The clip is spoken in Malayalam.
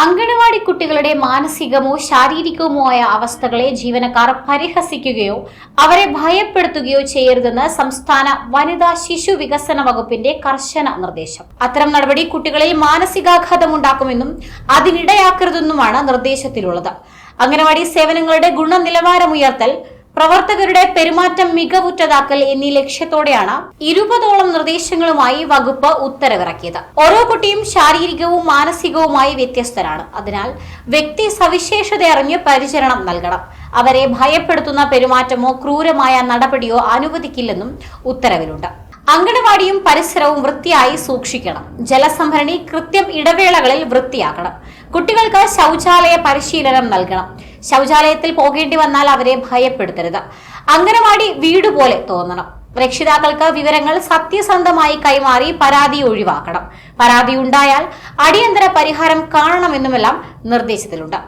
അങ്കണവാടി കുട്ടികളുടെ മാനസികമോ ശാരീരികമോ ആയ അവസ്ഥകളെ ജീവനക്കാർ പരിഹസിക്കുകയോ അവരെ ഭയപ്പെടുത്തുകയോ ചെയ്യരുതെന്ന് സംസ്ഥാന വനിതാ ശിശു വികസന വകുപ്പിന്റെ കർശന നിർദ്ദേശം. അത്തരം നടപടി കുട്ടികളിൽ മാനസികാഘാതമുണ്ടാക്കുമെന്നും അതിനിടയാക്കരുതെന്നുമാണ് നിർദ്ദേശത്തിലുള്ളത്. അങ്കണവാടി സേവനങ്ങളുടെ ഗുണനിലവാരമുയർത്തൽ, പ്രവർത്തകരുടെ പെരുമാറ്റം മികവുറ്റതാക്കൽ എന്നീ ലക്ഷ്യത്തോടെയാണ് 20ഓളം നിർദ്ദേശങ്ങളുമായി വകുപ്പ് ഉത്തരവിറക്കിയത്. ഓരോ കുട്ടിയും ശാരീരികവും മാനസികവുമായി വ്യത്യസ്തരാണ്. അതിനാൽ വ്യക്തി സവിശേഷത അറിഞ്ഞ് പരിചരണം നൽകണം. അവരെ ഭയപ്പെടുത്തുന്ന പെരുമാറ്റമോ ക്രൂരമായ നടപടിയോ അനുവദിക്കില്ലെന്നും ഉത്തരവിലുണ്ട്. അങ്കണവാടിയും പരിസരവും വൃത്തിയായി സൂക്ഷിക്കണം. ജലസംഭരണി കൃത്യം ഇടവേളകളിൽ വൃത്തിയാക്കണം. കുട്ടികൾക്ക് ശൗചാലയ പരിശീലനം നൽകണം. ശൗചാലയത്തിൽ പോകേണ്ടി വന്നാൽ അവരെ ഭയപ്പെടുത്തരുത്. അങ്കണവാടി വീടുപോലെ തോന്നണം. രക്ഷിതാക്കൾക്ക് വിവരങ്ങൾ സത്യസന്ധമായി കൈമാറി പരാതി ഒഴിവാക്കണം. പരാതി ഉണ്ടായാൽ അടിയന്തര പരിഹാരം കാണണമെന്നുമെല്ലാം നിർദ്ദേശത്തിലുണ്ട്.